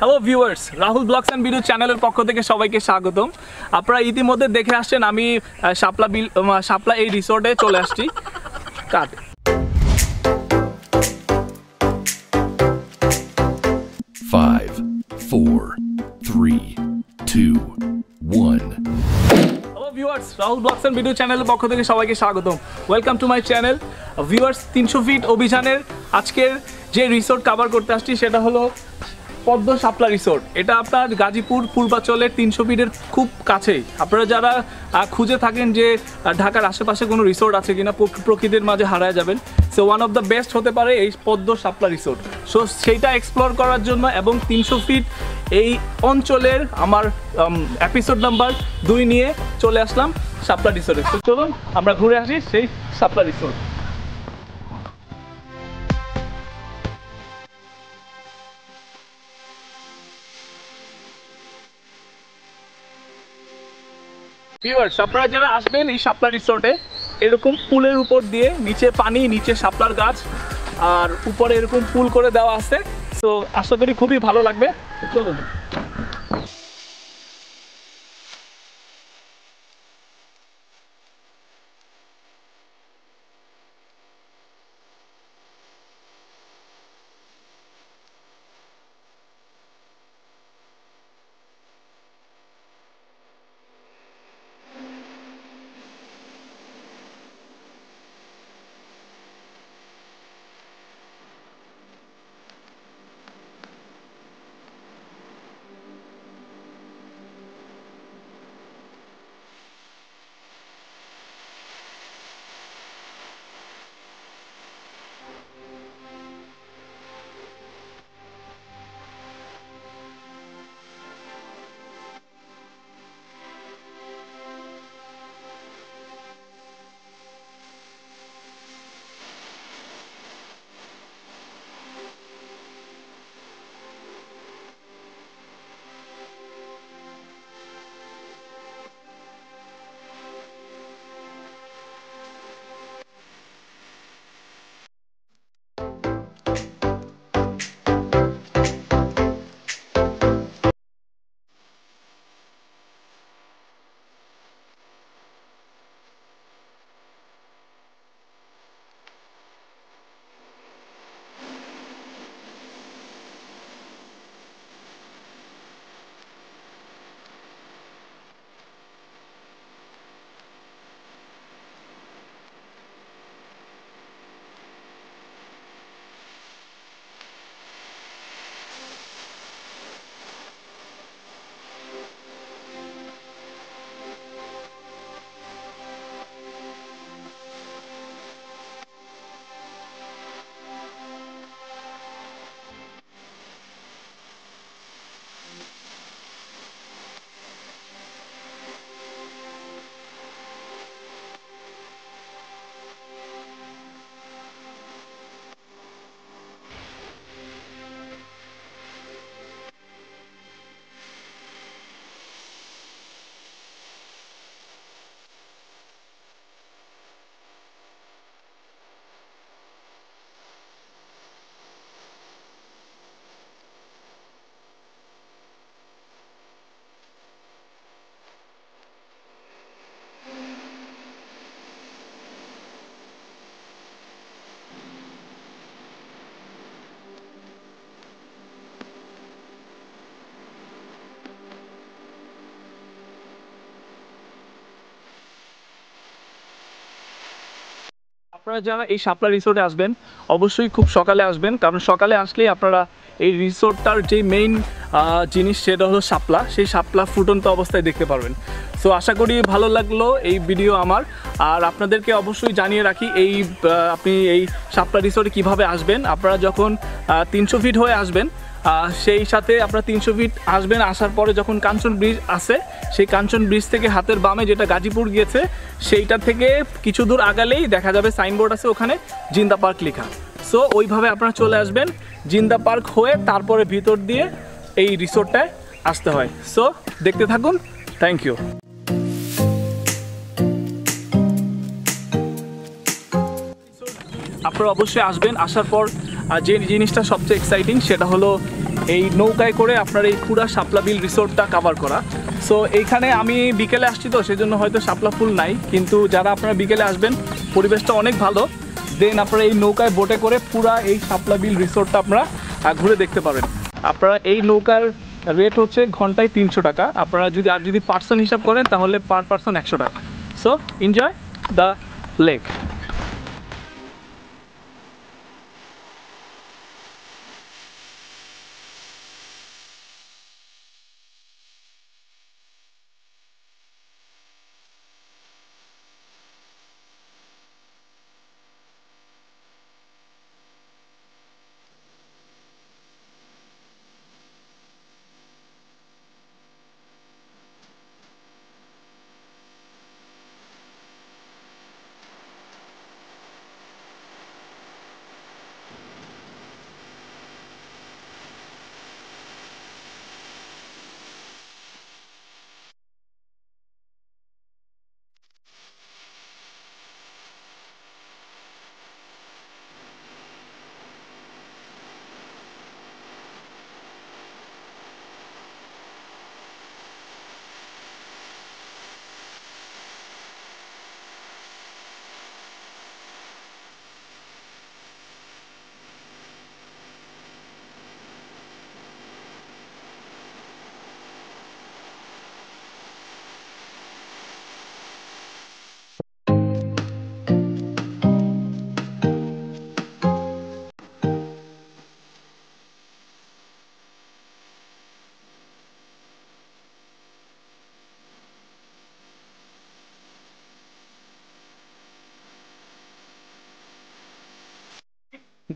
Hello viewers, Rahul vlogs and video চ্যানেলের পক্ষ থেকে সবাইকে স্বাগতম। আপনারা ইতিমধ্যে দেখে আসছেন আমি শাপলা এই রিসোর্টে চলে আসছি। Cut 5, 4, 3, 2, 1. Hello viewers, Rahul vlogs and video চ্যানেলের পক্ষ থেকে সবাইকে স্বাগতম। ওয়েলকাম টু মাই চ্যানেল। ভিউয়ার্স, 300 ফিট অভিযানের আজকের যে রিসোর্ট কভার করতে আসছি সেটা হলো পদ্ম শাপলা রিসোর্ট। এটা আপনার গাজীপুর পূর্বাচলের 300 ফিটের খুব কাছেই। আপনারা যারা খুঁজে থাকেন যে ঢাকার আশেপাশে কোনো রিসোর্ট আছে কিনা, প্রকৃতির মাঝে হারায় যাবেন, so one of the best হতে পারে এই পদ্ম শাপলা রিসোর্ট। সো সেইটা এক্সপ্লোর করার জন্য এবং 300 ফিট এই অঞ্চলের আমার এপিসোড নাম্বার 2 নিয়ে চলে আসলাম শাপলা রিসোর্টে। তো চলুন আমরা ঘুরে আসি সেই শাপলা রিসোর্ট। ভিউয়ার্স, আপনারা যারা আসবেন এই শাপলা রিসোর্টে, এরকম পুলের উপর দিয়ে নিচে পানি, নিচে শাপলার গাছ, আর উপরে এরকম পুল করে দেওয়া আছে। সো আশা করি খুবই ভালো লাগবে। চলুন। আপনারা যারা এই শাপলা রিসোর্টে আসবেন অবশ্যই খুব সকালে আসবেন, কারণ সকালে আসলেই আপনারা এই রিসোর্টটার যে মেইন জিনিস সেটা হলো শাপলা, সেই শাপলা ফুটন্ত অবস্থায় দেখতে পারবেন। সো আশা করি ভালো লাগলো এই ভিডিও আমার। আর আপনাদেরকে অবশ্যই জানিয়ে রাখি আপনি এই শাপলা রিসোর্টে কীভাবে আসবেন। আপনারা যখন 300 ফিট হয়ে আসবেন, সেই সাথে আপনারা 300 ফিট আসবেন, আসার পরে যখন কাঞ্চন ব্রিজ আছে, সেই কাঞ্চন ব্রিজ থেকে হাতের বামে যেটা গাজীপুর গিয়েছে, সেইটা থেকে কিছু দূর আগালেই দেখা যাবে সাইনবোর্ড আছে, ওখানে জিন্দা পার্ক লেখা। সো ওইভাবে আপনারা চলে আসবেন, জিন্দা পার্ক হয়ে তারপরে ভিতর দিয়ে এই রিসোর্টটায় আসতে হয়। সো দেখতে থাকুন। Thank you. আপনারা অবশ্যই আসবেন। আসার পর যে জিনিসটা সবচেয়ে এক্সাইটিং সেটা হলো এই নৌকায় করে আপনার এই পুরা শাপলা বিল রিসোর্টটা কভার করা। সো এইখানে আমি বিকেলে আসছি তো সেজন্য হয়তো শাপলা ফুল নাই, কিন্তু যারা আপনারা বিকেলে আসবেন পরিবেশটা অনেক ভালো। দেন আপনারা এই নৌকায় বোটে করে পুরা এই শাপলা বিল রিসোর্টটা আপনারা ঘুরে দেখতে পাবেন। আপনারা এই নৌকার রেট হচ্ছে ঘন্টায় 300 টাকা। আপনারা যদি পার্সন হিসাব করেন তাহলে পার পার্সন 100 টাকা। So enjoy the lake.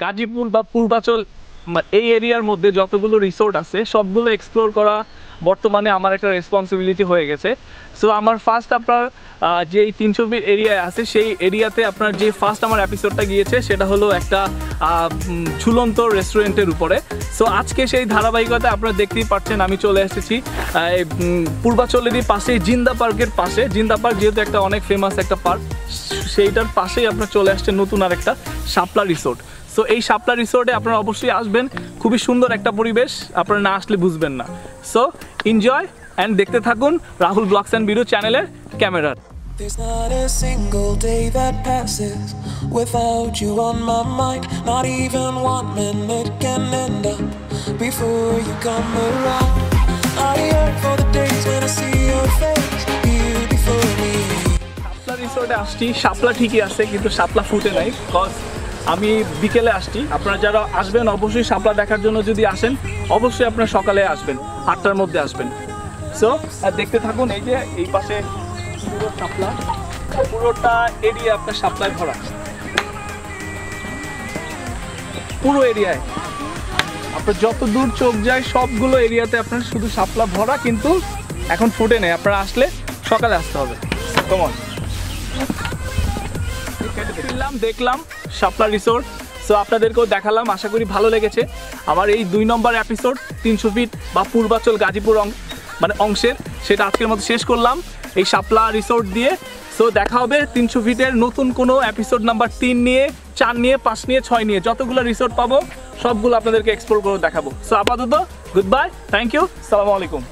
Gazipur বা পূর্বাচল এই এরিয়ার মধ্যে যতগুলো রিসোর্ট আছে সবগুলো এক্সপ্লোর করা বর্তমানে আমার একটা রেসপন্সিবিলিটি হয়ে গেছে। সো আমার ফার্স্ট আপনার যে 300 ফিট এরিয়ায় আছে সেই এরিয়াতে আপনার যে ফার্স্ট আমার এপিসোডটা গিয়েছে সেটা হলো একটা ঝুলন্ত রেস্টুরেন্টের উপরে। সো আজকে সেই ধারাবাহিকতা আপনারা দেখতেই পাচ্ছেন আমি চলে এসেছি পূর্বাচলেরই পাশে জিন্দা পার্কের পাশে। জিন্দা পার্ক যেহেতু একটা অনেক ফেমাস একটা পার্ক, সেইটার পাশেই আপনার চলে আসছে নতুন আর একটা শাপলা রিসোর্ট। সো এই শাপলা রিসোর্টে আপনারা অবশ্যই আসবেন, খুবই সুন্দর একটা পরিবেশ, আপনারা না আসলে বুঝবেন না। সো এনজয় অ্যান্ড দেখতে থাকুন রাহুল ব্লগস অ্যান্ড ভিডিও চ্যানেলের ক্যামেরার। There's not a single day that passes without you on my mind. Not even 1 minute can end up before you come around. I yearn for the days when I see your face here before me. শাপলা রিসোর্টে আসছি, শাপলা ঠিকই আছে কিন্তু শাপলা ফুটে নাই, because আমি বিকেলে আসছি। আপনারা যারা আসবেন অবশ্যই শাপলা দেখার জন্য যদি আসেন অবশ্যই আপনারা সকালে আসবেন, 8টার মধ্যে আসবেন। সো দেখতে থাকুন। এই যে এই পাশে পুরো শাপলা, পুরোটা এরিয়া আপনার শাপলায় ভরা, পুরো এরিয়ায় আপনার যত দূর চোখ যায় সবগুলো এরিয়াতে আপনার শুধু শাপলা ভরা, কিন্তু এখন ফুটে নেই। আপনারা আসলে সকালে আসতে হবে। কেমন দেখলাম শাপলা রিসোর্ট, সো আপনাদেরকেও দেখালাম, আশা করি ভালো লেগেছে। আমার এই 2 নম্বর এপিসোড 300 ফিট বা পূর্বাচল গাজীপুর অংশের সেটা আজকের মতো শেষ করলাম এই শাপলা রিসোর্ট দিয়ে। সো দেখা হবে 300 ফিটের নতুন কোনো এপিসোড নাম্বার 3 নিয়ে, 4 নিয়ে, 5 নিয়ে, 6 নিয়ে, যতগুলো রিসোর্ট পাবো সবগুলো আপনাদেরকে এক্সপ্লোর করে দেখাবো। সো আপাতত গুড বাই, থ্যাংক ইউ, সালামু আলাইকুম।